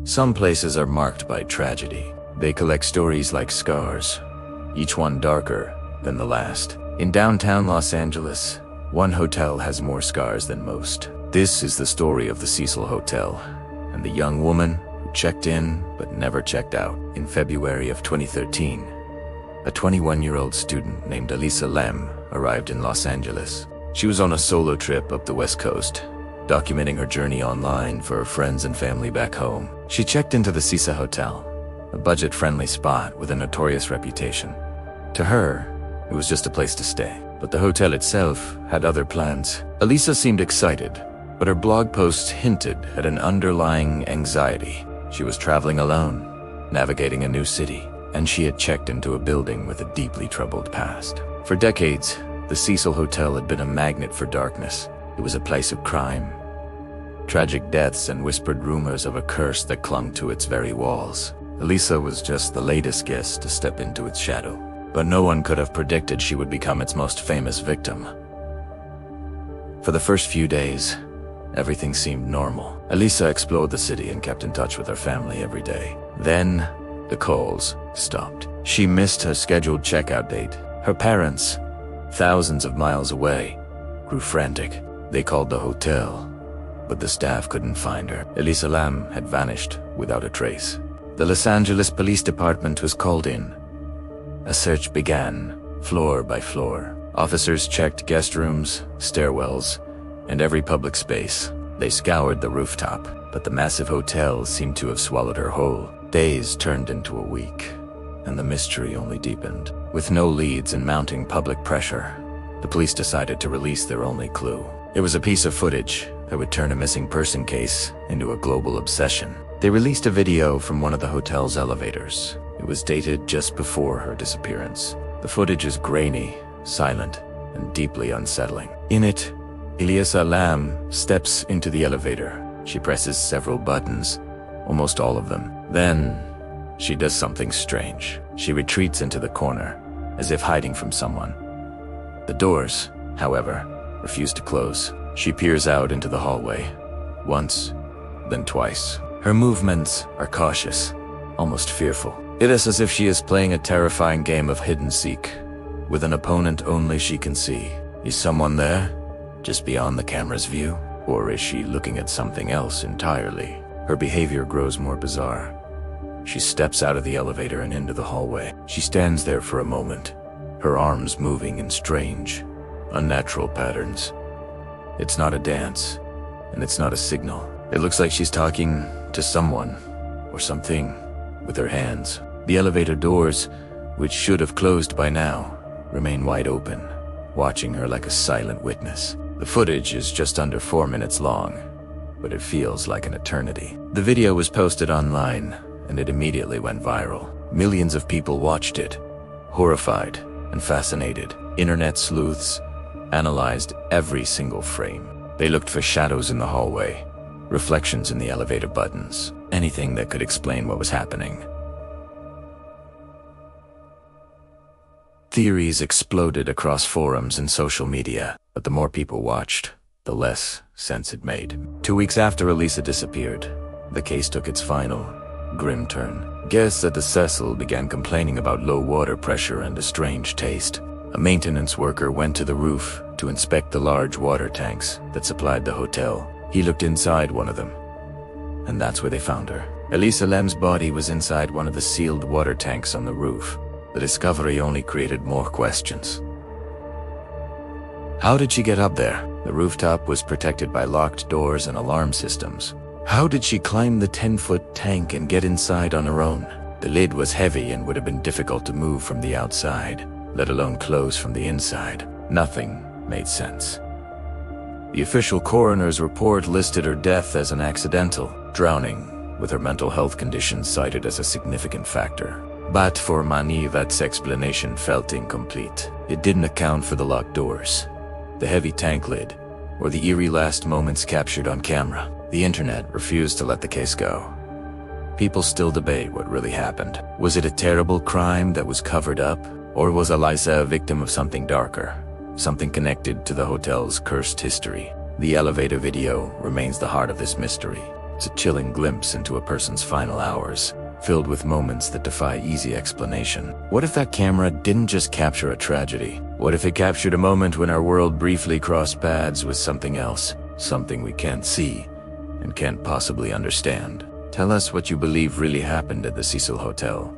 Some places are marked by tragedy. They collect stories like scars, each one darker than the last. In downtown Los Angeles, one hotel has more scars than most. This is the story of the Cecil Hotel and the young woman who checked in but never checked out. In February of 2013, a 21-year-old student named Elisa Lam arrived in Los Angeles. She was on a solo trip up the West Coast, documenting her journey online for her friends and family back home. She checked into the Cecil Hotel, a budget-friendly spot with a notorious reputation. To her, it was just a place to stay, but the hotel itself had other plans. Elisa seemed excited, but her blog posts hinted at an underlying anxiety. She was traveling alone, navigating a new city, and she had checked into a building with a deeply troubled past. For decades, the Cecil Hotel had been a magnet for darkness. It was a place of crime, tragic deaths, and whispered rumors of a curse that clung to its very walls. Elisa was just the latest guest to step into its shadow, but no one could have predicted she would become its most famous victim. For the first few days, everything seemed normal. Elisa explored the city and kept in touch with her family every day. Then, the calls stopped. She missed her scheduled checkout date. Her parents, thousands of miles away, grew frantic. They called the hotel, but the staff couldn't find her. Elisa Lam had vanished without a trace. The Los Angeles Police Department was called in. A search began, floor by floor. Officers checked guest rooms, stairwells, and every public space. They scoured the rooftop, but the massive hotel seemed to have swallowed her whole. Days turned into a week, and the mystery only deepened. With no leads and mounting public pressure, the police decided to release their only clue. It was a piece of footage that would turn a missing person case into a global obsession. They released a video from one of the hotel's elevators. It was dated just before her disappearance. The footage is grainy, silent, and deeply unsettling. In it, Elisa Lam steps into the elevator. She presses several buttons, almost all of them. Then, she does something strange. She retreats into the corner, as if hiding from someone. The doors, however, refuse to close. She peers out into the hallway, once, then twice. Her movements are cautious, almost fearful. It is as if she is playing a terrifying game of hide-and-seek, with an opponent only she can see. Is someone there, just beyond the camera's view? Or is she looking at something else entirely? Her behavior grows more bizarre. She steps out of the elevator and into the hallway. She stands there for a moment, her arms moving in strange, unnatural patterns. It's not a dance, and it's not a signal. It looks like she's talking to someone, or something, with her hands. The elevator doors, which should have closed by now, remain wide open, watching her like a silent witness. The footage is just under 4 minutes long, but it feels like an eternity. The video was posted online, and it immediately went viral. Millions of people watched it, horrified and fascinated. Internet sleuths analyzed every single frame. They looked for shadows in the hallway, reflections in the elevator buttons, anything that could explain what was happening. Theories exploded across forums and social media, but the more people watched, the less sense it made. 2 weeks after Elisa disappeared, the case took its final, grim turn. Guests at the Cecil began complaining about low water pressure and a strange taste. A maintenance worker went to the roof to inspect the large water tanks that supplied the hotel. He looked inside one of them, and that's where they found her. Elisa Lam's body was inside one of the sealed water tanks on the roof. The discovery only created more questions. How did she get up there? The rooftop was protected by locked doors and alarm systems. How did she climb the 10-foot tank and get inside on her own? The lid was heavy and would have been difficult to move from the outside, let alone close from the inside. Nothing made sense. The official coroner's report listed her death as an accidental drowning, with her mental health condition cited as a significant factor. But for many, that explanation felt incomplete. It didn't account for the locked doors, the heavy tank lid, or the eerie last moments captured on camera. The internet refused to let the case go. People still debate what really happened. Was it a terrible crime that was covered up? Or was Elisa a victim of something darker? Something connected to the hotel's cursed history? The elevator video remains the heart of this mystery. It's a chilling glimpse into a person's final hours, filled with moments that defy easy explanation. What if that camera didn't just capture a tragedy? What if it captured a moment when our world briefly crossed paths with something else, something we can't see and can't possibly understand? Tell us what you believe really happened at the Cecil Hotel.